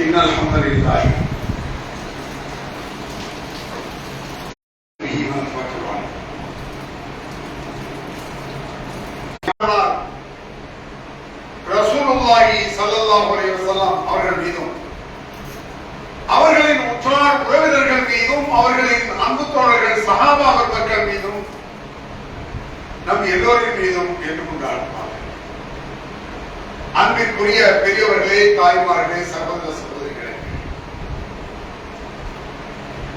إن الحمد لله ரசூலுல்லாஹி ஸல்லல்லாஹு அலைஹி வஸல்லம் அவர்கள் மீதும் அவர்களின் உற்றார் உறவினர்கள் மீதும் அவர்களின் அன்பு தோழர்கள் சஹாபா பெருமக்கள் மீதும் நம் எல்லோரின் மீதும் ஏற்றுக்கொண்டார்கள். அன்பிற்குரிய பெரியவர்களே, தாய்மார்களே, சகோதர சகோதரிகளே,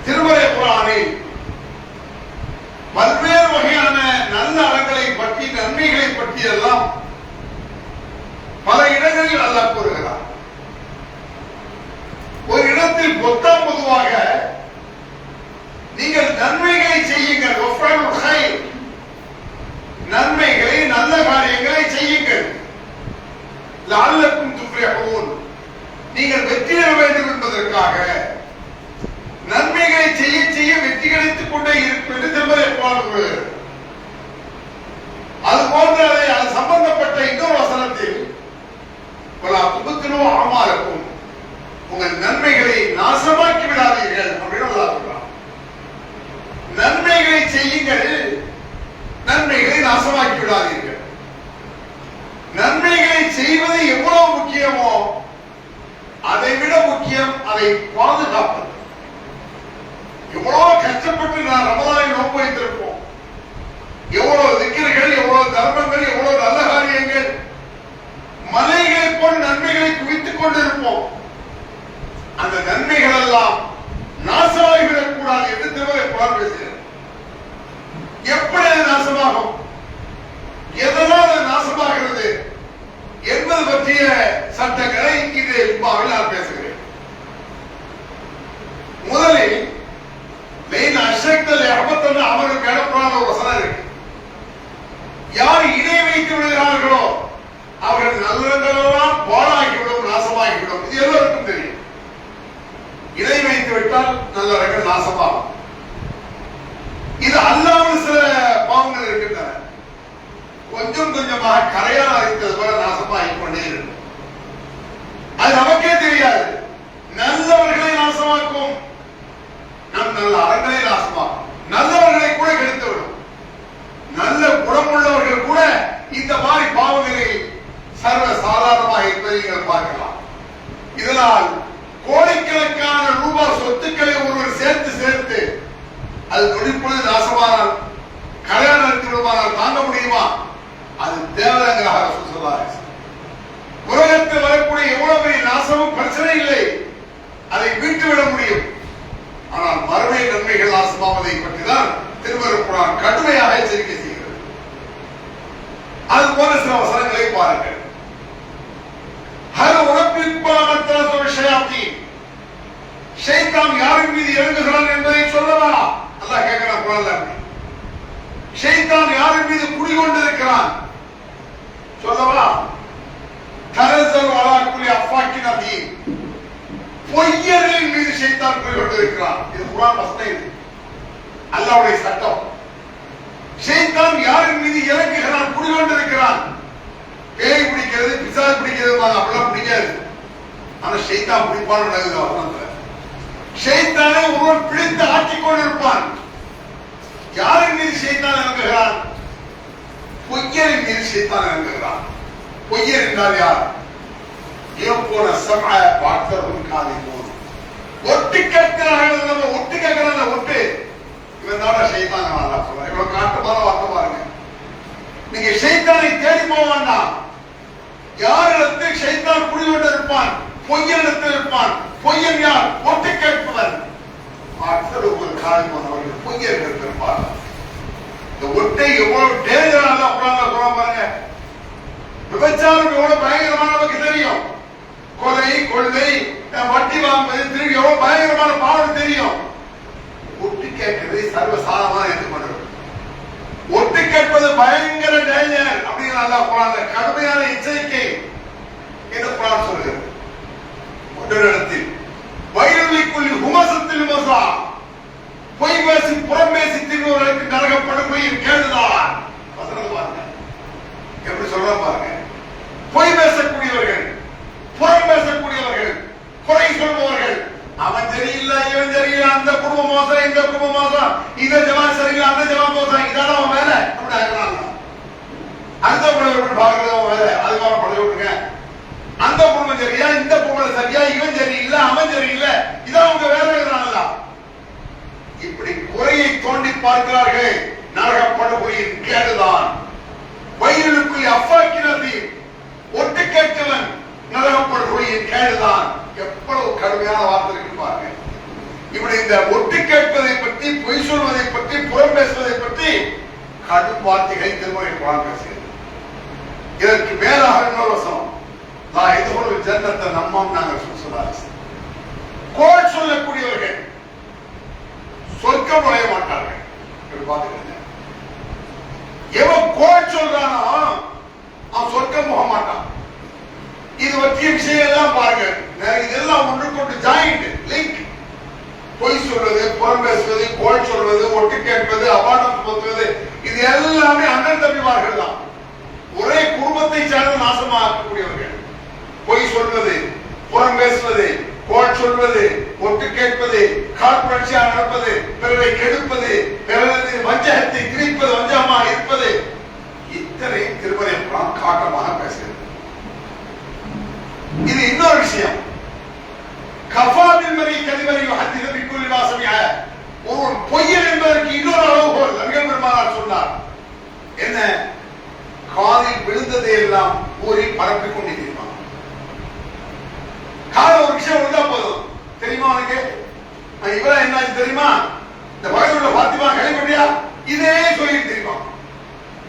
திருமறை குர்ஆனில் பல்வேறு வகையான நல்ல அறங்களை பற்றி, நன்மைகளை பற்றி எல்லாம் பல இடங்களில் அல்லாஹ் கூறுகிறார். ஒரு இடத்தில் பொத்தாம் பொதுவாக நீங்கள் நன்மைகளை செய்யுங்கள், நன்மைகளை, நல்ல காரியங்களை செய்யுங்கள், லஅல்லக்கும் துஃப்லிஹூன், நீங்கள் வெற்றி பெற வேண்டும் என்பதற்காக நன்மைகளை செய்ய செய்ய வெற்றி கிடைத்துக் கொண்டே இருக்கும் என்று திருமறை குர்ஆன் கூறுகிறது. அது போன்ற அது சம்பந்தப்பட்ட இன்னொரு வசனத்தில் வலா துப்திலூ அமாலக்கும், உங்கள் நன்மைகளை நாசமாக்கி விடாதீர்கள் அப்படின்னு அல்லாஹ் சொல்றான். நன்மைகளை செய்யுங்கள், நன்மைகளை நாசமாக்கி விடாதீர்கள். நன்மைகளை செய்வது எவ்வளவு முக்கியமோ அதை விட முக்கியம் அதை பாதுகாப்பது. எவ்வளவு கஷ்டப்பட்டு நான் ரமலானை நோன்பு வைத்திருப்போம், எவ்வளவு திக்ர்கள், எவ்வளவு தர்மங்கள், எவ்வளவு நல்ல காரியங்கள், மலைகளை போல் நன்மைகளை குவித்துக் கொண்டிருப்போம். அந்த நன்மைகள் எல்லாம் நாசமாகிவிடக் கூடாது என்று திருமறை குர்ஆன் பேசுகிறது. எப்படி அது நாசமாகும், எதனால் அது நாசமாகிறது என்பது பற்றிய சட்டங்களை இது இப்பாவில் நான் பேசுகிறேன். முதலில் அவர்கள் கேடப்படாத ஒரு வசனம் இருக்கு. யார் இணை வைத்து விடுகிறார்களோ அவர்கள் நல்லெல்லாம் பாழாகிவிடும், நாசமாகிவிடும். இது எல்லோருக்கும் தெரியும். இணை வைத்து விட்டால் நல்லறங்கள் நாசமாகும். இது அல்லாமல் சில பாவங்கள் இருக்கின்றன. கொஞ்சம் கொஞ்சமாக கரையால் அழைத்தது போல நாசமாகிக் கொண்டே இருக்கும். அது நமக்கே தெரியாது. நல்லவர்களை நாசமாக்கும், நம் நல்ல அறங்களை நாசமாக்கும், நல்லவர்களை கூட கெடுத்துவிடும். நல்ல குணமுள்ளவர்கள் கூட இந்த மாதிரி பாவங்களில் சர்வ சாதாரணமாக இருப்பதை நீங்கள் பார்க்கலாம். இதனால் கோடிக்கணக்கான ரூபாய் சொத்துக்களை ஒருவர் சேர்த்து சேர்த்து அது நொடிப்பொழுது நாசமானால், கல்யாணம் நடத்தி விடுமானால் தாங்க முடியுமா? அது தேவதங்களாக சொல்லுவார்கள். உலகத்தில் வரக்கூடிய எவ்வளவு பெரிய நாசமும் பிரச்சனை இல்லை, அதை மீட்டுவிட முடியும். ஆனால் மறுமை நன்மைகள் நாசமாவதை பற்றிதான் திருமறை குர்ஆன் கடுமையாக எச்சரிக்கை செய்கிறது. அது போல சில வசனங்களை பாருங்கள். ஹல் உனப்பிப்பாமத்தன ஷயாத்தீன், ஷைத்தான் யாரின் மீது இறங்குகிறான் என்பதை சொல்லவா? அல்லாஹ் கேட்கிறான் குர்ஆன்ல. ஷைத்தான் யாரின் மீது குடிகொண்டிருக்கிறான் சொல்லவா? தனஸல் அலா குல்லி அஃபாக்கின் அதீம், பொய்யர்களின் மீது ஷைத்தான் குடிகொண்டிருக்கிறான். இது குர்ஆன் வசனம், இது அல்லாஹ்வுடைய சட்டம். ஷைத்தான் யாரின் மீது இறங்குகிறான், குடிகொண்டிருக்கிறான். பேய் பிடிக்கிறது, பிசாசு பிடிக்கிறது அப்படிலாம் பிடிக்காது. ஆனா ஷைத்தான் பிடிப்பான்னு நடக்குது வசனத்துல. ஷைத்தானை ஒருவன் பிடித்து ஆட்டிக் கொண்டிருப்பான். யாரின் மீது ஷைத்தான் இறங்குகிறான்? பொய்யரின் மீது ஷைத்தான் இறங்குகிறான். பொய்யர் என்றால் யார்? யகூன சம்அ வஅக்தருஹும் காதிபூன், ஒட்டு கேட்கிறார்கள். நம்ம ஒட்டு கேட்கிறாங்க, ஒட்டு. இவன் தான் ஷைத்தான். அல்லாஹ் சொல்றான். இவ்வளவு காட்டமான வார்த்தை பாருங்க. நீங்க ஷைத்தானை தேடி போக வேண்டாம். யாரிடத்தில் ஷைத்தான் குடிகொண்டு இருப்பான்? பொய்யரிடத்தில் இருப்பான். பொய்யன் யார்? ஒட்டு கேட்பவன். அக்ஸருஹும் காதிபூன், அவர்கள் பொய்யர்கள் இருப்பார்கள். இந்த ஒட்டை எவ்வளவு டேஞ்சர் அல்லாஹ் குர்ஆன்ல சொல்றான் பாருங்க. விபச்சாரம் எவ்வளவு பயங்கரமான நமக்கு தெரியும். கொலை, கொள்ளை, வட்டி வாங்குவது, திருடி எவ்வளவு பயங்கரமான பாவம் தெரியும். ஒட்டு கேட்கிறது சர்வசாதாரணமாக ஏற்றுக்கொண்டது. ஒட்டு கேட்பது பயங்கர டேஞ்சர் அப்படின்னு அல்லாஹ் குர்ஆன்ல கடுமையான எச்சரிக்கை என்று குர்ஆன் சொல்கிறது. ஒரு இடத்தில் வயலுக்குள்ளி ஹுமசத்தில் மசா, பொய் பேசி புறம் பேசி திரிபவர்களுக்கு நரகப்படும் பொய்யின் கேடுதான். வசனம் பாருங்க எப்படி சொல்ற பாருங்க. பொய் பேசக்கூடியவர்கள், புறம் பேசக்கூடியவர்கள், கொலை சரியா, இவன் சரியில்லை, அவன் சரியில்லை, இதான் உங்க வேலைங்கிறாங்களா? இப்படி குறையை தோண்டி பார்க்கிறார்கள். நரகப்படுகொலையின் கேடுதான். வயிறுக்குள் அப்பாக்கினது ஒட்டு கேட்டவன் நரகப்படுகொலையின் கேடுதான். எவ்வளவு கடுமையான வார்த்தை இருக்கு பாருங்க. இப்படி இந்த ஒட்டு கேட்பதை பற்றி, பொய் சொல்வதை பற்றி, புறம் பேசுவதை பற்றி கடும் வார்த்தைகளை திருமுறை குர்ஆன் பேசுகிறது. இதற்கு மேலாக இன்னொரு வசனம், நான் எதிர்கொள்ளும் ஜன்னத்தை நம்மாம் நாங்கள் சொன்னார். கோல் சொல்லக்கூடியவர்கள் சொர்க்கம் நுழைய மாட்டார்கள். பார்த்துக்கங்க, எவன் கோல் சொல்றானோ அவன் சொர்க்கம் போக மாட்டான். இது பற்றிய விஷயம் எல்லாம் பாருங்க. இதெல்லாம் ஒன்றுக்கொண்டு ஜாயிண்ட் லிங்க். பொய் சொல்வது, புறம் பேசுவது, கோல் சொல்வது, ஒட்டு கேட்பது, அபாண்டம் போத்துவது, இது எல்லாமே அண்ணன் தம்பிமார்கள் தான். ஒரே குடும்பத்தை சார்ந்து நாசமாக்கக்கூடியவர்கள். பொய் சொல்வது, புறம் பேசுவது, கோல் சொல்வது, ஒட்டு கேட்பது, காழ்ப்புணர்ச்சியாக நடப்பது, பிறரை கெடுப்பது, பிறரது வஞ்சகத்தை திரிப்பது, வஞ்சகமாக இருப்பது, இத்தனை திருமறை காட்டமாக பேசுகிறது. இது இன்னொரு விஷயம். கஃபாபில் மரி கதிவரி ஹதீஸ பிக்குல் வாசமிய, ஒரு பொய்யன் என்பதற்கு இன்னொரு அளவுகோல் நபிகள் பெருமானார் சொன்னார். என்ன? காதில் விழுந்ததை எல்லாம் ஊறி பரப்பிக் கொண்டிருப்பான். கால ஒரு விஷயம் விழுந்தா போதும், தெரியுமா உனக்கு இவரா என்ன தெரியுமா, இந்த பகலுள்ள பாத்திமா கைப்பற்றியா, இதே சொல்லி தெரியுமா.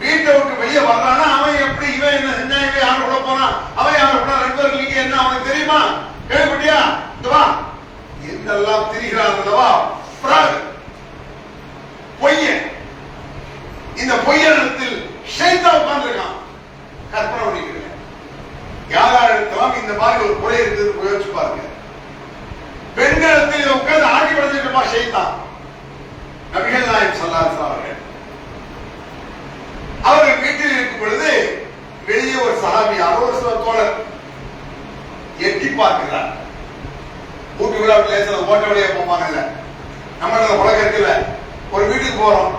வீட்டை விட்டு வெளியே வர்றானா அவன் எப்படி, இவன் என்ன செஞ்சா, இவன் யாரு கூட போனா, அவன் யாரு கூட, நண்பர்கள் நீங்க என்ன அவனுக்கு தெரியுமா, கேள்விப்பட்டியா, என்றெல்லாம் திரிகிறான். பொய்யன். இந்த பொய்யனத்தில் ஷைத்தான் உட்கார்ந்திருக்கான். கற்பனை பண்ணிக்கிறேன். யாராலும் இந்த மாதிரி ஒரு குறை இருக்குது யோசிச்சு பாருங்க. பெண்களிடத்தில் உட்கார்ந்து ஆடி படைச்சிருப்பா ஷைத்தான். நபிகள் நாயகம் ஸல்லல்லாஹு அலைஹி வஸல்லம் அவர்கள் வீட்டில் இருக்கும் பொழுது வெளியே ஒரு சஹாபியான ஒரு தோழர் எட்டி பார்க்கிறார். வீட்டு விழா லேசில் ஓட்ட வழியா போவாங்கல்ல, நம்மளோட உலகம் இருக்குல்ல. ஒரு வீட்டுக்கு போறோம்,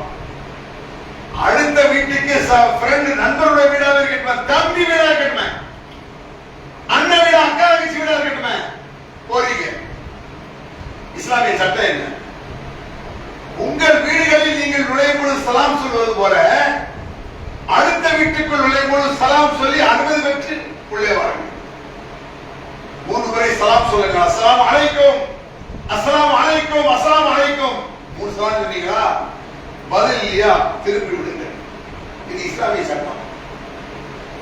அடுத்த வீட்டுக்கு ஃப்ரெண்ட் நண்பருடைய வீடாக இருக்கட்டும், தம்பி வீடா இருக்கட்டும், அண்ணன் வீடா, அக்கா தங்கச்சி வீடா இருக்கட்டும், போறீங்க. இஸ்லாமிய சட்டம் என்ன? உங்கள் வீடுகளில் நீங்கள் நுழையும் பொழுது சலாம் சொல்வது போல அடுத்த வீட்டுக்குள் நுழையும் பொழுது சலாம் சொல்லி அனுமதி பெற்று உள்ளே வாருங்கள். 3 முறை சலாம் சொல்லுங்க. அஸ்ஸலாமு அலைக்கும், அஸ்ஸலாமு அலைக்கும், அஸ்ஸலாமு அலைக்கும். 3 சலாம் சொன்னீங்களா, பதில் இல்லையா, திருப்பி விடுங்க. இது இஸ்லாமிய சட்டம்.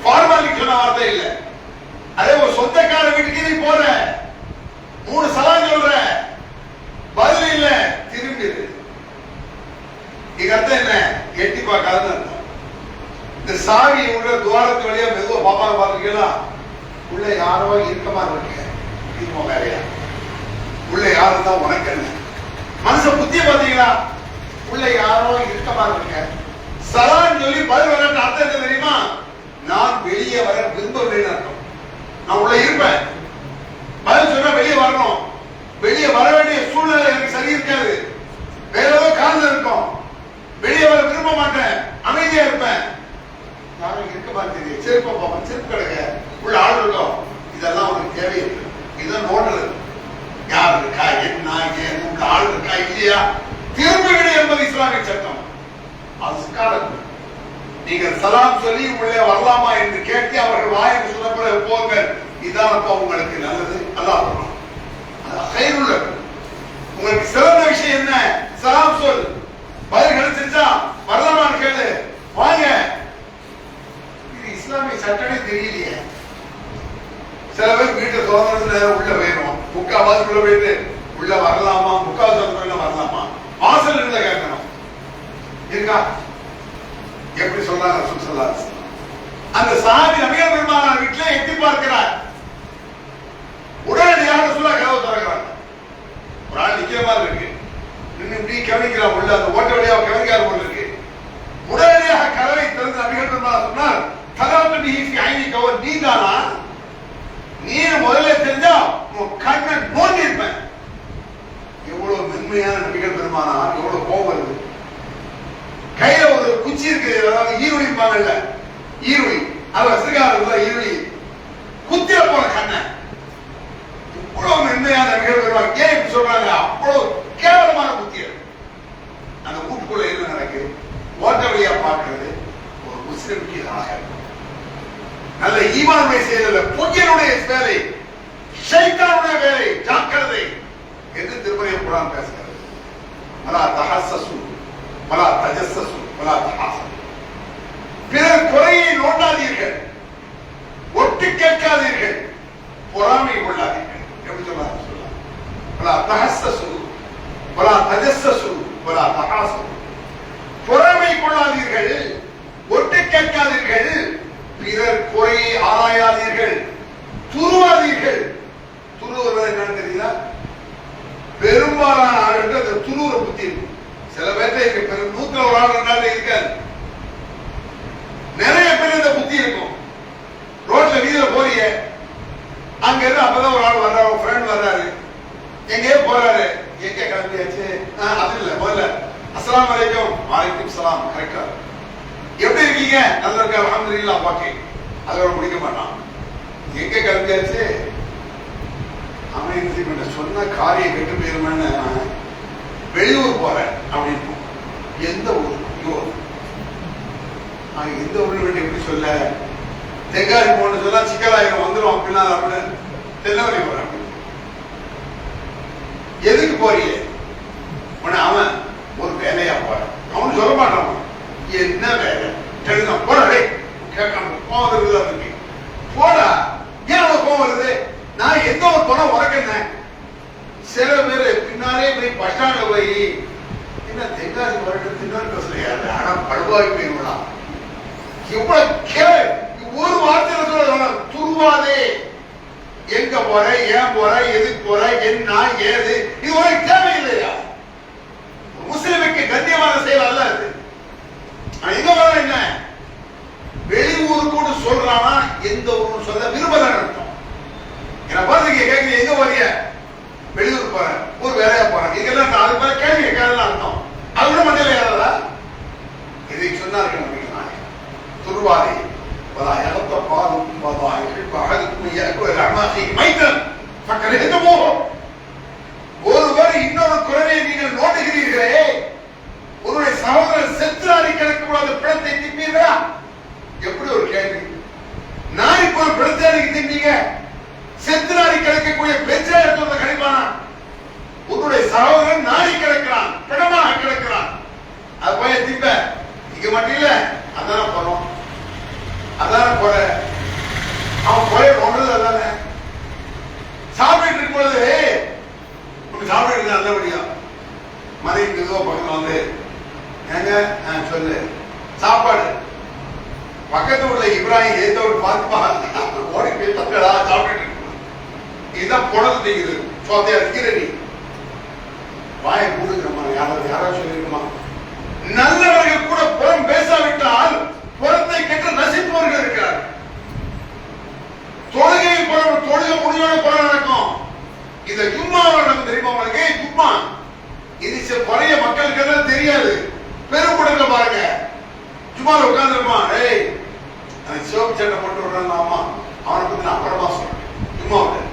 ஃபார்மாலிட்டி சொன்ன வார்த்தை இல்ல. அதே ஒரு சொந்தக்கார வீட்டுக்கு நீ போற, 3 சலாம் சொல்ற, பதில் இல்ல, திரும்பிடு. இது அர்த்தம் என்ன? எட்டி பார்க்காதுன்னு அர்த்தம். இந்த சாவி உள்ள துவாரத்து வழியா மெதுவா பாப்பாங்க பாத்துருக்கீங்களா, உள்ள யாரோ இருக்கமா இருக்கு, இதுமா வேலையா, உள்ள யாரும் தான் உனக்கு என்ன மனச புத்திய பாத்தீங்களா, உள்ள யாரோ இருக்கமா இருக்க. சலான் சொல்லி பதில் வர அர்த்தம் என்ன தெரியுமா? நான் வெளியே வர விரும்பவில்லைன்னு அர்த்தம். நான் உள்ள இருப்பேன், பதில் சொன்னா வெளியே வரணும். வெளியே வர வேண்டிய சூழ்நிலை எனக்கு சரி இருக்காது, வேற ஏதோ காரணம் இருக்கும், வெளியே வர விரும்ப மாட்டேன், அமைதியா இருப்பேன். யாரும் இருக்க மாட்டேங்குது, செருப்பா பாப்பா, செருப்பு கிடக்க உள்ள ஆள் இருக்கும். இதெல்லாம் உனக்கு தேவையில்லை. இதான் நோடுறது. யார் இருக்கா, என்ன, ஏன் உள்ள ஆள் இருக்கா இல்லையா, திரும்ப விடு என்பது இஸ்லாமிய சட்டம். அது நீங்கள் சலாம் சொல்லி உள்ளே வரலாமா என்று கேட்டு அவர்கள் வாய்க்கு சொன்ன பிறகு போங்க, இதான் அப்ப உங்களுக்கு நல்லது. அல்லாஹ் உங்களுக்கு சிறந்த விஷயம் என்ன? சலாம் சொல், பதில் கிடைச்சிருச்சா, வரலாமான்னு கேளு, வாங்க. இது இஸ்லாமிய சட்டமே தெரியலையே. சில பேர் வீட்டை திறந்து உள்ள போயிடும், முக்காவாசுக்குள்ள போயிட்டு உள்ள வரலாமா, முக்காவாசு வரலாமா, வாசல் இருந்த கேட்கணும் இருக்கா? எப்படி சொல்றாங்க சொல்லாது. அந்த சாமி நபிகள் பெருமானார் வீட்டிலே எட்டி பார்க்கிறார். உடனடியாக சொல்ல கதவு திறக்கிறாங்க. ஒரு ஆள் நிக்கிற மாதிரி இருக்கு, நின்று இப்படி கவனிக்கிறார். உள்ள அந்த ஓட்ட வழியாக கவனிக்காத போல இருக்கு. உடனடியாக கதவை திறந்து நபிகள் பெருமானார் சொன்னார், கதவு ஐநி கவர் நீ தானா? நீ முதல்ல தெரிஞ்சா உன் கண்ணை நோண்டி இருப்பேன். எவ்வளவு மென்மையான நபிகள் பெருமானார், எவ்வளவு கோபம் வருது. கையில ஒரு குச்சி இருக்கு, அதாவது ஈருளி இருப்பாங்கல்ல, ஈருளி, அது வசிருக்காரு ஈருளி, குத்திர போன கண்ணை நபிகள் வருவாங்க. ஏன் இப்படி சொல்றாங்க? அவ்வளவு கேவலமான புத்தி. அந்த வீட்டுக்குள்ள என்ன நடக்குது, ஓட்ட வழியா பார்க்கிறது ஒரு முஸ்லிமுக்கு ஆக நல்ல ஈமானுடைய செயல், பொய்யனுடைய வேலை, ஷைத்தானுடைய வேலை. ஜாக்கிரதை என்று திருமறை குர்ஆன் பேசுகிறது. வலா தஹஸ்ஸஸு வலா தஜஸ்ஸஸு வலா தஹாஸஸு. பிறர் குறையை நோண்டாதீர்கள், ஒட்டு கேட்காதீர்கள், பொறாமை கொள்ளாதீர்கள். எப்படி சொல்றாங்க? வலா தஹஸ்ஸஸு வலா தஜஸ்ஸஸு வலா தஹாஸஸு. பொறாமை கொள்ளாதீர்கள், ஒட்டு கேட்காதீர்கள், பிறர் குறையை ஆராயாதீர்கள், துருவாதீர்கள். துருவது என்னன்னு தெரியுதா? பெரும்பாலான ஆளுக்கு அந்த துருவ புத்தி இருக்கும். சில பேர்ட்ட நூத்துல ஒரு ஆள் ரெண்டாவது இருக்காது. நிறைய பேர் இந்த புத்தி இருக்கும். ரோட்ல வீதியில போறீங்க, அங்க இருந்து அப்பதான் ஒரு ஆள் வர்றாரு, ஒரு ஃப்ரெண்ட் வர்றாரு, எங்கேயோ போறாரு. எங்க கிளம்பியாச்சு? அது இல்ல, முதல்ல அஸ்ஸலாமு அலைக்கும். வலைக்கும் சலாம். கரெக்டா? எப்படி இருக்கீங்க? நல்லா இருக்க, அல்ஹம்துலில்லாஹ். பாக்கி அதோட முடிக்க மாட்டான். எங்க கிளம்பியாச்சு? அவன் சொன்ன காரியம் கெட்டு போயிருமேன்னு வெளியூர் போறேன் அப்படின்னு. எந்த ஊர்? எந்த ஊர்ல எப்படி சொல்ல? தெங்காரி போன்னு சொல்ல சிக்கலாயிரம் வந்துடும் அப்படின்னா அப்படின்னு தென்னவரி போறேன். எதுக்கு போறீங்க? அவன் ஒரு வேலையா போறான். அவனு சொல்ல மாட்டான் என்ன வேலை. போடா கேட்காம கோவம் இருக்கு. போடா. ஏன் அவன் கோவம் வருது? நான் எந்த ஒரு பணம் உறக்க. சில பேர் பின்னாலே போய் பஸ் ஸ்டாண்ட்ல போய் என்ன தென்காசி வரட்டு ஆனா பழுவாய் போயிடலாம். எவ்வளவு கேள். ஒரு வார்த்தையில சொல்ல துருவாதே. எங்க போற, ஏன் போற, எதுக்கு போற, என்ன ஏது, இது உனக்கு தேவையில்லையா? முஸ்லிமுக்கு கண்ணியமான செயல் அல்ல அது. எங்க வர என்ன வெளியூர் கூட சொல்றானா எந்த ஊர் சொல்ல விரும்பல அர்த்தம். என்ன பாருங்க கேட்குறீங்க, எங்க வரிய? வெளியூர் போறேன், ஒரு வேலையா போறேன். இதெல்லாம் அது போல கேள்வி கேட்கலாம் அர்த்தம். அது கூட மண்டையில ஏறாதா? இதை சொன்னார்கள் துருவாதே. ஒருவர் இன்னொரு குறையை நீங்கள் நோட்டுகிறீர்களே, உன்னுடைய சகோதரர் செத்துராடி கிடக்கூடாத பிணத்தை திம்பீர்களா? எப்படி ஒரு கேள்வி. நான் இப்ப ஒரு பிணத்தை திம்பீங்க, செத்துராடி கிடக்கக்கூடிய பெஞ்சா எடுத்து கிடைப்பானா? உன்னுடைய சகோதரன் நாடி கிடக்கிறான், பிணமாக கிடக்கிறான். அது போய் திம்ப. இங்க மட்டும் இல்ல, அதான போறோம், அதான போற. அவன் போய் ஒன்றது அதானே. சாப்பிட்டு இருக்கும் பொழுது சாப்பிட்டு நல்லபடியா மனைவி மெதுவா பக்கத்துல வந்து ஏங்க சொல்லு சாப்பாடு. பக்கத்து உள்ள இப்ராஹிம் ஏதோ பார்த்து ஓடி போய் தக்கடா சாப்பிட்டு இருக்கு. இதுதான் புடல் தெரியுது. சோத்தையா இருக்கிற நீ வாயை கூடுகிறமா? யாராவது சொல்லிருக்குமா? நல்லவர்கள் கூட புறம் பேசாவிட்டால் புறத்தை கெட்டு நசிப்பவர்கள் இருக்கிறார். தொழுகை தொழுகை முடியோட புறம் நடக்கும். இந்த ஜும்மா நடக்கும் தெரியுமா உங்களுக்கு? ஜும்மா இது குறைய மக்களுக்கு எல்லாம் தெரியாது. பெருங்குடல பாருங்க, ஜும்மால உட்கார்ந்துருப்பான். ஏய் சிவப்பு சட்டை போட்டு விடுறான், அவனை பத்தி நான் அப்புறமா சொல்றேன். ஜும்மாவில்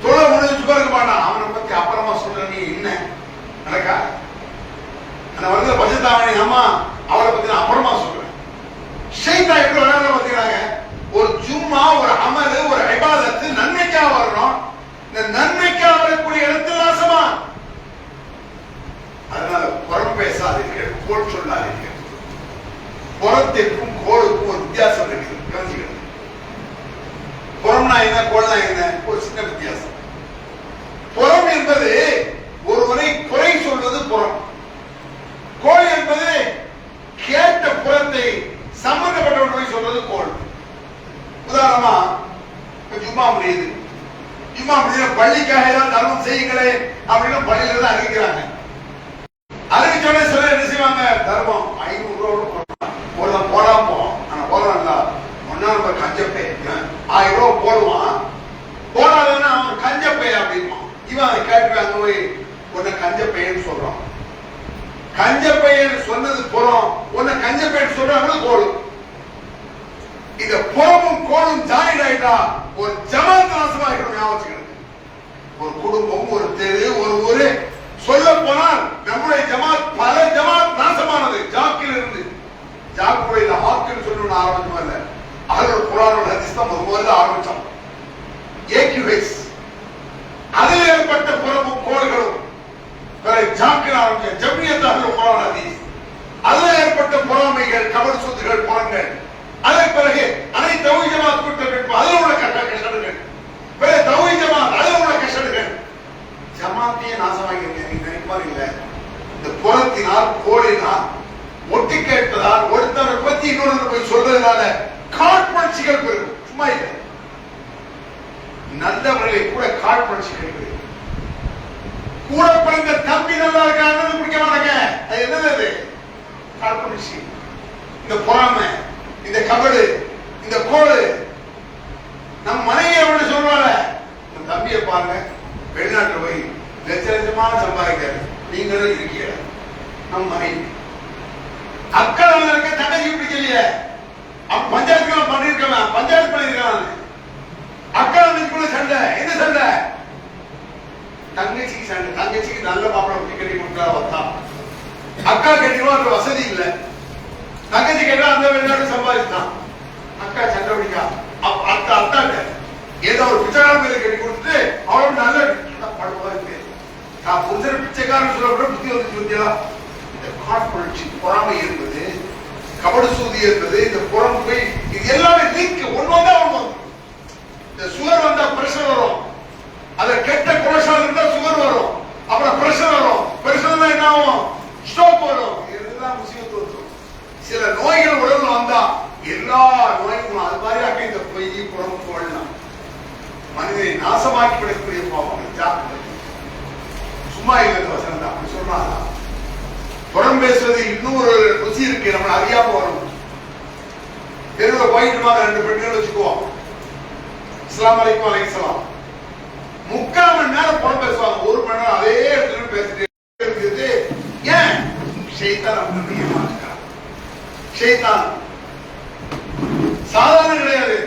தொலை முடிஞ்சு இருக்க மாட்டான். அவனை பத்தி அப்புறமா சொல்ற. நீ என்ன நடக்கா அந்த வருது பஜத்தாவணி? ஆமா, அவளை பத்தி நான் அப்புறமா சொல்றேன். ஷைத்தா எப்படி விளையாட பாத்தீங்கன்னாங்க, ஒரு ஜும்மா, ஒரு அமல், ஒரு இபாதத்து நன்மைக்காக வரணும். இந்த நன்மைக்காக வரக்கூடிய இடத்தில் நாசமா. அதனால புறம் பேசாதீர்கள், கோல் சொல்லாதீர்கள். புறத்திற்கும் கோளுக்கும் ஒரு வித்தியாசம் இருக்குது, கவனிச்சுக்கிறது. புறம்னா என்ன, கோல்னா என்ன, ஒரு சின்ன வித்தியாசம். புறம் என்பது ஒருவரை குறை சொல்வது புறம். கோல் என்பது கேட்ட புறத்தை சம்பந்தப்பட்டவர்களை சொல்றது கோல். உதாரணமா ஜும்மா முடியுது, ஜும்மா முடிஞ்ச பள்ளிக்காக ஏதாவது தர்மம் செய்யுங்களே அப்படின்னு பள்ளியில தான் அறிவிக்கிறாங்க. அறிவிச்சோட சிலர் என்ன செய்வாங்க, தர்மம் 500 ரூபாய் ஒரு போடாம போவோம். ஆனா போடுறாங்களா ஒன்னா நம்ம கஞ்சப்பை 1000 ரூபாய் போடுவான். போடாதவன அவன் கஞ்சப்பை அப்படிமா. இவன் அதை கேட்டு அங்க போய் உன்னை கஞ்சப்பையன்னு சொல்றான். கஞ்சப்பையன் சொன்னது புறம், உன்னை கஞ்சப்பையன் சொல்றாங்க கோடு. இந்த புறமும் கோடும் ஜாயின் ஆயிட்டா ஒரு ஜமாத் நாசமா இருக்கணும். ஞாபகம், ஒரு குடும்பம் பேஸ், அதில் ஏற்பட்ட புறமும் கோள்களும் அதில் ஏற்பட்ட பொறாமைகள், கபர் சொத்துகள், புறங்கள், அதன் பிறகு அனைத்து தௌஹீத் ஜமாத் கூட்டம் அதில் உள்ள கஷ்டங்கள், பிறகு தௌஹீத் ஜமாத் அதில் உள்ள கஷ்டங்கள், ஜமாத்தையே நாசமாகி நினைப்பார் இல்ல. இந்த புறத்தினால், கோளினால், ஒட்டி கேட்பதால், ஒருத்தரை பத்தி இன்னொரு போய் சொல்றதுனால காழ்ப்புணர்ச்சிகள் பெறும். சும்மா இல்லை, நல்லவர்களை கூட காழ்ப்புணர்ச்சிகள் பெறும். கூட பிறந்த தம்பி நல்லா இருக்காங்க பிடிக்க மாட்டாங்க. அது என்னது? காழ்ப்புணர்ச்சி. இந்த பொறாமை, இந்த கபடு, இந்த கோடு. நம் மனைவி அவனை சொல்வாங்க, இந்த தம்பியை பாருங்க, வெளிநாட்டு போய் லட்ச லட்சமா சம்பாதிக்காரு, நீங்களும் இருக்கீங்க. நம் மனைவி அக்கா இருக்க தங்கச்சி பிடிக்கலையே, பஞ்சாயத்து பண்ணிருக்கலாம், பஞ்சாயத்து பண்ணிருக்கலாம். அக்கா தங்கச்சிக்குள்ள சண்டை. என்ன சண்டை? தங்கச்சிக்கு சண்டை. தங்கச்சிக்கு நல்ல மாப்பிளை பிடி கட்டி கொடுத்தா வந்தா, அக்கா கட்டிடுவா, அந்த வசதி இல்ல. தங்கச்சி கேட்டா அந்த வெளிநாடு சம்பாதிச்சான். அக்கா சண்டை பிடிக்கா, அத்தாட்ட ஏதோ ஒரு பிச்சைக்காரன் மேல கட்டி கொடுத்துட்டு அவளோட நல்ல படுவா இருக்கு. நான் புரிஞ்ச பிச்சைக்காரன் சொல்ல புத்தி வந்து சொல்லியா. இந்த காழ்ப்புணர்ச்சி, பொறாமை என்பது, கபடு சூதி என்பது, இந்த புறம் போய் இது எல்லாமே லிங்க். ஒண்ணு வந்தா ஒண்ணு. இந்த சுகர் வந்தா பிரஷர் வரும், அத கெட்ட கொலஸ்ட்ரால் இருந்தா சுகர் வரும், அப்புறம் பிரஷர் வரும். பிரஷர் தான் என்ன ஆகும்? ஸ்ட்ரோக் வரும். இதெல்லாம் முசிபத்து வரும். சில நோய்கள் உடல்ல வந்தா எல்லா நோய்களும் அது மாதிரியாக இந்த பொய், புறம், புகழ்லாம் மனிதனை நாசமாக்கி விடக்கூடிய பாவங்கள். ஜாக்கிரதை. சும்மா இல்லை வசனம் தான் அப்படி சொன்னாங்க. புறம் பேசுவது இன்னொரு ருசி இருக்கு, நம்ம அறியாம வரும். தெருவில் போயிட்டு ரெண்டு பெண்கள் வச்சுக்குவோம், அஸ்ஸலாமு அலைக்கும் வலைக்கும், 3/4 மணி நேரம் புறம் பேசுவாங்க, 1 மணி நேரம் அதே இடத்துல பேசிட்டு இருக்குது. ஏன்? ஷைத்தான் அப்படி ஏமாற்றுறான். ஷைத்தான் சாதாரண கிடையாது,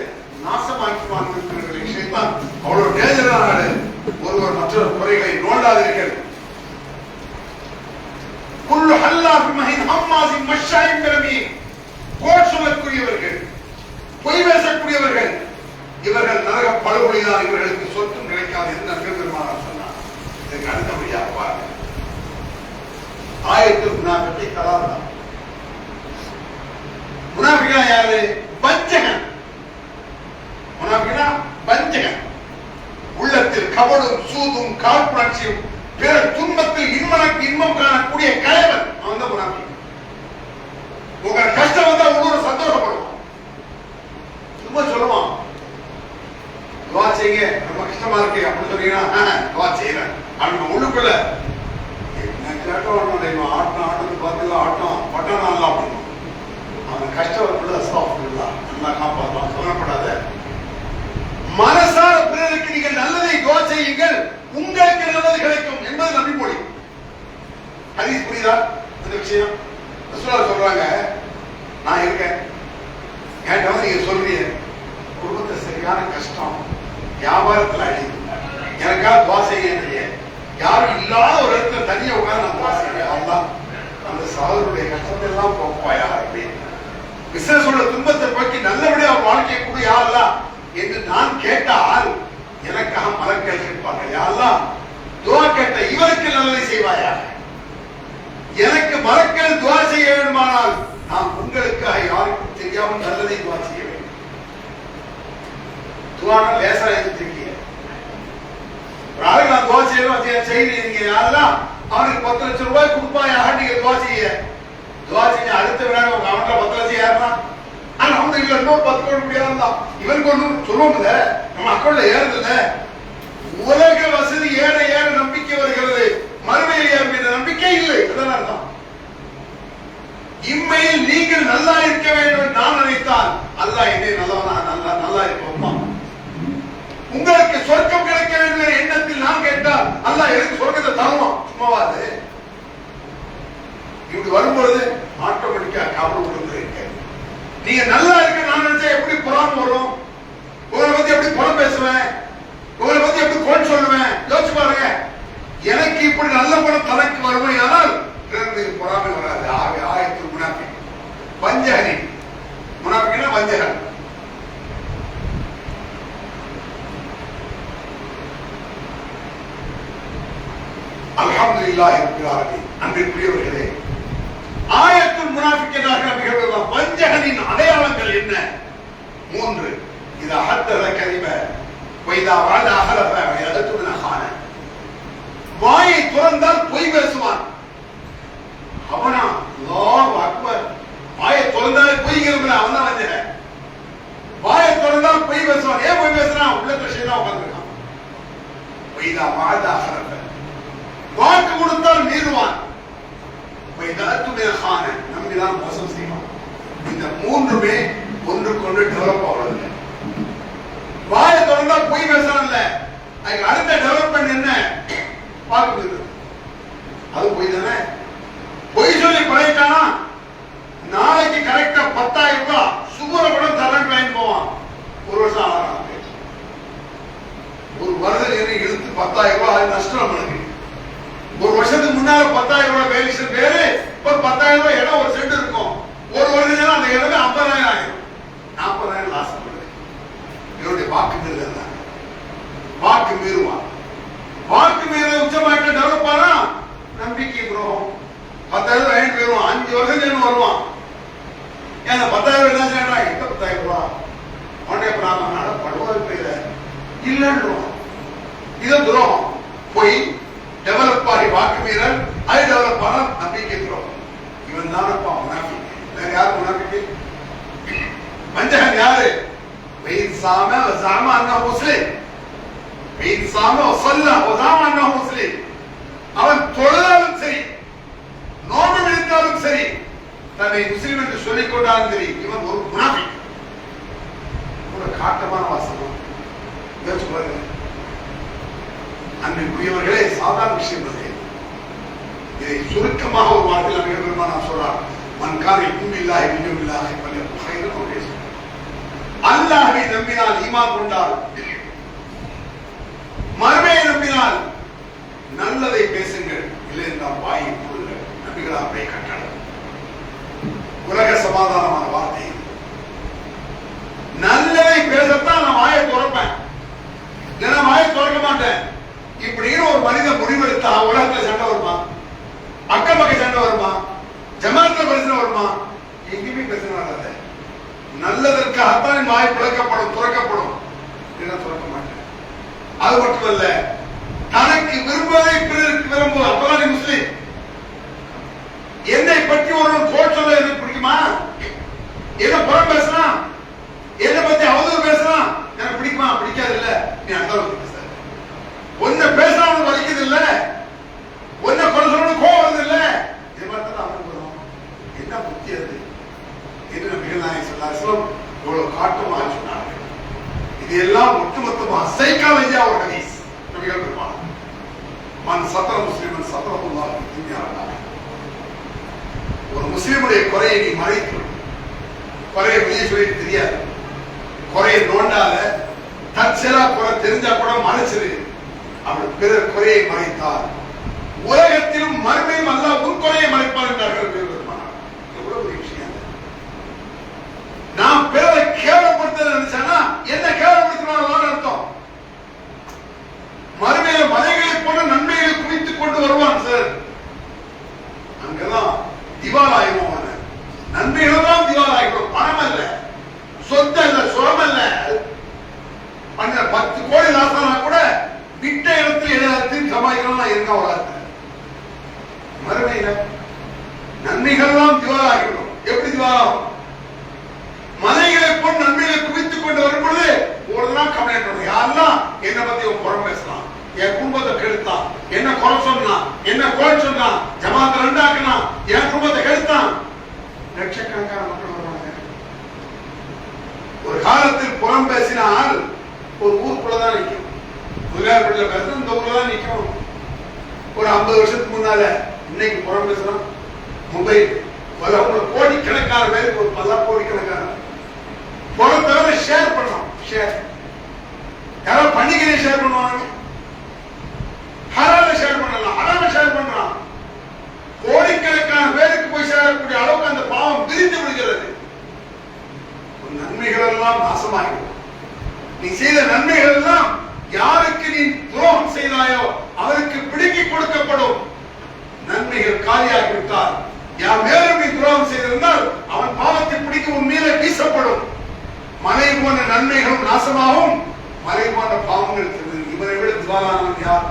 நாசமாக்குவான் இருக்கிறவர்களை. ஷைத்தான் அவ்வளவு டேஞ்சரான ஒருவர் மற்றொரு குறைகளை நோண்டாதீர்கள். குல்லு ஹல்லாஃபி மஹீன் ஹம்மாஸின் மஷ்ஷாயின் பிரமீன். கோட் சொல்லக்கூடியவர்கள், பொய் பேசக்கூடியவர்கள், இவர்கள் நரக படுகொலைதான். இவர்களுக்கு சொத்தும் கிடைக்காது என்று நபிகள் பெருமானார் சொன்னார். இதுக்கு அடுத்தபடியாக பாருங்க, ஆயத்துல் முனாஃபிகை கலாதா. முனாஃபிகா யாரு? வஞ்சகன். முனாஃபிகா வஞ்சகன். உள்ளத்தில் கபடும், சூதும், காழ்ப்புணர்ச்சியும், பிறர் துன்பத்தில் இன்பம் காணக்கூடிய கலைவன். அவன் தான் முனாஃபிக். உங்க கஷ்டம் வந்தா உள்ளூர் சந்தோஷப்படுவான், சும்மா சொல்லுவான், துவா செய்யுங்க, ரொம்ப கஷ்டமா இருக்கு அப்படின்னு சொன்னீங்கன்னா துவா செய்யறேன் அப்படின்னு உள்ளுக்குள்ள என்ன கேட்டம் வரணும். ஆட்டம் ஆட்டத்தை பார்த்து ஆட்டம் பட்டானா அப்படின்னு அவன் கஷ்டம் வரக்குள்ள அஸ்தாஃபிருல்லாஹ், நல்லா காப்பாற்றலாம், சொல்லப்படாத. மனசார பிறருக்கு நீங்கள் நல்லதை துவா செய்யுங்கள், உங்களுக்கு நல்லது கிடைக்கும் என்பது நபி மொழி. ஹதீஸ் புரியுதா அந்த விஷயம்? ரசூலுல்லாஹ் சொல்றாங்க, நான் இருக்கேன், என்கிட்ட வந்து நீங்க சொல்றீங்க, குடும்பத்தை சரியான கஷ்டம், வியாபாரத்தில் அடி, எனக்காக துவா செய்ய, யாரும் இல்லாத ஒரு இடத்துல தனியா உட்கார்ந்து நான் துவா செய்யறேன், அல்லாஹ் அந்த சகோதரருடைய கஷ்டத்தை எல்லாம் போக்குவாயா அப்படின்னு. பிசினஸ் உள்ள துன்பத்தை போக்கி நல்லபடியா அவர் வாழ்க்கையை கூட யாரெல்லாம் என்று நான் கேட்டால் எனக்காக மலக்கள் கேட்பாங்க, யாரெல்லாம் துவா கேட்ட இவருக்கு நல்லதை செய்வாயா, எனக்கு மலக்கள் துவா செய்ய வேண்டுமானால் நான் உங்களுக்காக யாருக்கும் தெரியாமல் நல்லதை துவா செய்ய வேண்டும். துவான லேசா இருக்கீங்க, ஒரு ஆளுக்கு நான் துவா செய்யறீங்க, யாரெல்லாம் அவனுக்கு 10 லட்சம் ரூபாய் கொடுப்பாயாக நீங்க துவா செய்ய. துவா செஞ்சு அடுத்த விட உங்க அவன்கிட்ட 10 லட்சம் ஏறலாம், ஆனா அவங்க இல்ல இன்னொரு 10 கோடி முடியாதுதான் இவனுக்கு ஒன்றும் சொல்லுவோம்ல, நம்ம அக்கௌண்ட்ல ஏறுதுல்ல. உலக வசதி ஏற ஏற நம்பிக்கை வருகிறது, மறுமையில் ஏறும் என்ற நம்பிக்கை இல்லை. அதான் அர்த்தம். இம்மையில் நீங்கள் நல்லா இருக்க வேண்டும் நான் நினைத்தால் அல்லாஹ் என்னை நல்லா இருப்போம். உங்களுக்கு சொர்க்கம் கிடைக்க வேண்டும் என்ற எண்ணத்தில் நான் கேட்டால் அல்லாஹ் எனக்கு சொர்க்கத்தை தருவான். சும்மாவாது இப்படி வரும்பொழுது ஆட்டோமேட்டிக்கா கவலை கொடுத்து இருக்க. நீங்க நல்லா இருக்க நான் நினைச்சா எப்படி புறாம வரும்? உங்களை பத்தி எப்படி புறம் பேசுவேன், உங்களை பத்தி எப்படி கோட் சொல்லுவேன்? யோசிச்சு பாருங்க. எனக்கு இப்படி நல்ல பணம் தனக்கு வருமே, ஆனால் பொறாமை வராது. ஆயத்துல் முனாஃபிக் வஞ்சகனி. முனாஃபிக்னா வஞ்சகன். அல்ஹம்துலில்லாஹி ரப்பில் ஆலமீன். அன்பிற்குரியவர்களே, ஆயத்துல் முனாஃபிகீனாக நிகழ்வுகள் வஞ்சகனின் அடையாளங்கள் என்ன? 3. இதா ஹத்தத கரிப வைதா வாத அஹலஃப வயததுன ஹான. வாயை திறந்தால் பொய் பேசுவான். அவனா அல்லாஹு அக்பர். வாயை திறந்தாலே பொய்ங்கிறவன் அவன் தான் வஞ்சகன். வாயை திறந்தால் பொய் பேசுவான். ஏன் பொய் பேசுறான்? உள்ளத்துல ஷைத்தான் உட்கார்ந்திருக்கான். வைதா வாத அஹலஃப, வாக்கு கொடுத்தால் மீறுவான். நம்பிதான் மோசம் செய்வான். இந்த 3மே ஒன்றுக்கொன்று டெவலப் ஆகிறது. வாயை திறந்தா பொய் பேசலாம்ல, அதுக்கு அடுத்த டெவலப்மெண்ட் என்ன? வாக்கு, அது பொய் தானே. பொய் சொல்லி பழகிட்டானா நாளைக்கு கரெக்டா 10,000 ரூபாய் சுகர படம் தரன் வாங்கி போவான். 1 வருஷம் ஆகிறான். ஒரு வருடம் இழுத்து 10,000 ரூபாய் நஷ்டம் நம்மளுக்கு. 1 வருஷத்துக்கு முன்னால 10,000 ரூபாய் வேலிஷன் பேரு, இப்ப 10,000 ரூபாய் இடம் ஒரு சென்ட் இருக்கும். 1 வருஷம் அந்த இடமே 50,000 ஆயிரும். 40,000 லாஸ் பண்ணுது. என்னுடைய வாக்கு மீறுதல் தான். வாக்கு மீறுவான். வாக்கு மீற உச்சமாயிட்ட டெவலப் ஆனா நம்பிக்கை துரோகம். 10,000 ரூபாய் போயிடுவான். 5 வருஷம் சேர்ந்து வருவான். ஏன்னா 10,000 என்ன செய்யறா? 10,000 ரூபாய் உடனே நாம படுவாது போயிட இல்லைன்றான். இது துரோகம். போய் டெவலப் ஆகி வாக்கு மீறல், அது டெவலப் ஆனா நம்பிக்கை துரோகம். இவன் தானப்பா முனாஃபிக். வேற யாரு முனாஃபிக்? வஞ்சகன் யாரு? வெயின் சாம வஸாம அன்னஹு முஸ்லிம். வெயின் சாம வஸல்ல வஸாம அன்னஹு முஸ்லிம். அவன் தொழுதாலும் சரி, நோன்பு விடுத்தாலும் சரி, தன்னை முஸ்லிம் என்று சொல்லிக் கொண்டாலும் சரி, இவன் ஒரு முனாஃபிக். ஒரு காட்டமான வாசகம். அன்பிற்குரியவர்களே, சாதாரண விஷயம் இல்லை. இதை சுருக்கமாக ஒரு வார்த்தையில் மிக பெருமானார் சொல்றார். மன்கான இன்பில்லாஹி பின்னில்லாஹி பல்யகுல் கைரன் அவ் லியஸ்முத். அல்லாஹ்வை நம்பினால், ஈமான் கொண்டால், மறுமையை நம்பினால் நல்லதை பேசுங்கள், இல்லை என்றால் வாயை மூடுங்கள். நபிகளாருடைய கட்டளை. உலக சமாதானமான வார்த்தை. நல்லதை பேசத்தான் நான் வாயை திறப்பேன், இல்லைன்னா வாயை திறக்க மாட்டேன். இப்படின்னு ஒரு மனிதன் முடிவெடுத்தா உலகத்துல சண்டை வருமா? அக்கம் பக்கம் சண்டை வருமா? ஜமாத்துல பிரச்சனை வருமா? எங்கேயுமே பிரச்சனை வராது. நல்லதற்காகத்தான் வாய் பிளக்கப்படும், துறக்கப்படும். துறக்க மாட்டேன். அது மட்டுமல்ல, தனக்கு விரும்புவதை பிறருக்கு விரும்புவது. அப்பதான் நீ முஸ்லீம். என்னை பற்றி ஒருவன் போல் சொல்ல எனக்கு பிடிக்குமா? என்ன புறம் பேசலாம், என்னை பத்தி அவதூறு பேசலாம், எனக்கு பிடிக்குமா? பிடிக்காது இல்ல. நீ அந்த அளவுக்கு பேச ஒன்ன பேசலாம் வலிக்குது இல்ல, ஒன்ன கொலை சொல்லணும் கோவம் வருது இல்ல. இது மாதிரி தான் அவனுக்கு வரும். என்ன புத்தி அது? என்று நபிகள் நாயகம் ஸல்லல்லாஹு அலைஹி வஸல்லம் இவ்வளவு காட்டமாக சொன்னார்கள். இதெல்லாம் ஒட்டுமொத்தமாக சைக்காலஜியா ஒரு ஹதீஸ். நபிகள் பெருமாள் மன் சத்ர முஸ்லிமன் சத்ரஹுல்லாஹு ஃபி துன்யா வல் ஆখিরাহ. ஒரு முஸ்லிமுடைய குறையை நீ மறைத்து, குறையை வெளியே சொல்லி தெரியாது, குறையை நோண்டாத, தற்செயலா குறை தெரிஞ்சா கூட மறைச்சிரு. அப்படி பிறர் குறையை மறைத்தார் உலகத்திலும் மறுமையும் அல்லாஹ் உன் குறையை மறைப்பார் என்றார்கள். எவ்வளவு பெரிய விஷயம்! நாம் பிறரை கேவலப்படுத்த நினைச்சானா என்ன கேவலப்படுத்தினாலும் அர்த்தம். மறுமையில மலைகளை போல நன்மைகளை குவித்துக் கொண்டு வருவான் சார். அங்கதான் திவாலாயிரும். நன்மைகள் தான் திவாலாயிரும். பணம் அல்ல, சொத்து அல்ல, சுகம் அல்ல. 10 கோடி லாசானா கூட விட்ட இடத்தில் எல்லாத்தையும் சமாளிக்கலாம் இருக்க வராது. மறுமையில நன்மைகள் தான் திவாலாகிடும். எப்படி திவாலாகும்? மலைகளை போல் நன்மைகளை குவித்துக் கொண்டு வரும் பொழுது ஒரு நாள் கம்ப்ளைண்ட் பண்ணும். யாரெல்லாம் என்னை பத்தி புறம் பேசலாம், என் குடும்பத்தை கெடுத்தான், என்ன குறை சொன்னான், என்ன கோல் சொன்னான், ஜமாத்தை 2 ஆக்கினான், என் குடும்பத்தை கெடுத்தான். லட்சக்கணக்கான மக்கள் வருவாங்க. ஒரு காலத்தில் புறம் பேசினால் ஒரு ஊருக்குள்ளதான் நிற்கும். முதலாளிப்பட்டில பேச இந்த ஊர்ல தான் நிற்கும். ஒரு 50 வருஷத்துக்கு முன்னால இன்னைக்கு புறம் பேசலாம். மொபைல் கோடிக்கணக்கான பேருக்கு, ஒரு 10 கோடிக்கணக்கான புறம் தவிர ஷேர் பண்ணலாம். ஷேர் யாராவது பண்டிகையை ஷேர் பண்ணுவாங்க, ஹரால ஷேர் பண்ணலாம், ஹரால ஷேர் பண்றான். கோடிக்கணக்கான பேருக்கு போய் சேரக்கூடிய அளவுக்கு அந்த பாவம் விரிந்து விடுகிறது. நன்மைகள் எல்லாம் நாசமாகிடும். நீ செய்த நன்மைகள் எல்லாம் யாருக்கு நீ துரோகம் செய்தாயோ அவருக்கு பிடுங்கி கொடுக்கப்படும். காலியாகிவிட்டார். யார் மேலும் நீ துரோகம் செய்திருந்தால் அவன் பாவத்தை பிடிக்க உன் மீது வீசப்படும். மலை போன்ற நன்மைகளும் நாசமாகும், மலை போன்ற பாவங்கள் இருக்கிறது. இவரை விட திவாலானவன் யார்?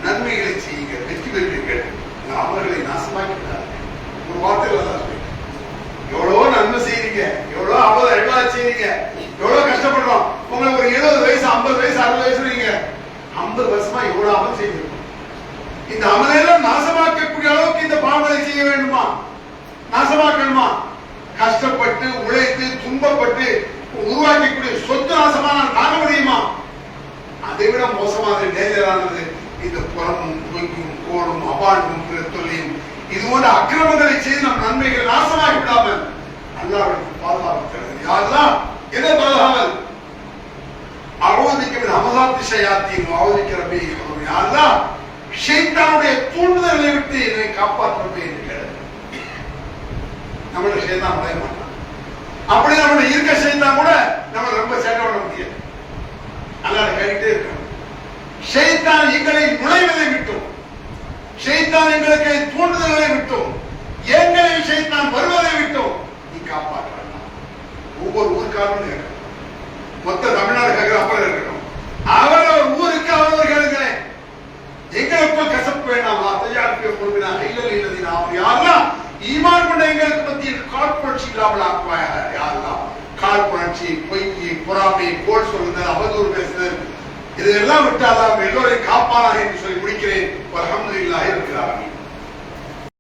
நன்மைகளை செய்யுங்க, வெற்றி பெறுவீர்கள், அமல்களை நாசமாக்கிறார்கள். ஒரு வார்த்தையில் எவ்வளவோ நன்மை செய்றீங்க, எவ்வளவு 50 செய்றீங்க, எவ்வளவு கஷ்டப்படுறோம். உங்களுக்கு ஒரு 70 வயசு 50 வயசு 60 வயசு நீங்க 50 வருஷமா எவ்வளவு அமல் செய்திருக்கோம். இந்த அமலையெல்லாம் நாசமாக்கக்கூடிய அளவுக்கு இந்த பாவங்களை செய்ய வேண்டுமா? நாசமாக்கணுமா? கஷ்டப்பட்டு உழைத்து துன்பப்பட்டு உருவாக்கக்கூடிய சொத்து நாசமான தாங்க முடியுமா? அதை விட மோசமான டேஞ்சரானது இந்த புறமும் பொய்யும் கோடும் அபாண்டும் தொல்லையும் இது போன்ற அக்கிரமங்களை செய்து நம் நன்மைகள் நாசமாகி விடாமல் அல்லாஹ்விற்கு பாதுகாக்கிறது. யாரெல்லாம் எதை பாதுகாவல்? அவதிக்கும் அமதாத்தி ஷயாத்தீன் அவதிக்கிறபே. யாரெல்லாம் ஷைத்தானுடைய தூண்டுதல்களை விட்டு என்னை காப்பாற்றப்பே என்று கேட்கிறது. நம்மளோட ஷைத்தான் விளைய மாட்டான். அப்படி நம்மள இருக்க ஷைத்தான் கூட நம்ம ரொம்ப சேட்டை பண்ண முடியாது. அல்லாஹ் கேட்டுட்டே இருக்கணும். ஷைத்தான் எங்களை நுழைவதை விட்டோம், ஷைத்தான் எங்களுக்கு தூண்டுதல்களை விட்டோம், எங்களை ஷைத்தான் வருவதை விட்டோம் நீ காப்பாற்ற வேண்டாம். ஒவ்வொரு ஊருக்காரும் கேட்கணும். மொத்த தமிழ்நாடு கேட்கிற அப்பறம் இருக்கட்டும். அவரவர் ஊருக்கு அவரவர் கேளுங்களேன். எங்களுக்குள் கசப்பு வேண்டாம். யாரெல்லாம் ஈமான் கொண்ட எங்களுக்கு மத்தியில் காழ்ப்புணர்ச்சி இல்லாமல் ஆக்குவாயாக. யாரெல்லாம் காழ்ப்புணர்ச்சி, பொய், பொறாமை, கோல் சொல்லுதல், அவதூறு பேசுதல் இதெல்லாம் விட்டால் எல்லோரையும் காப்பானாக என்று சொல்லி முடிக்கிறேன். அல்ஹம்துலில்லாஹ்.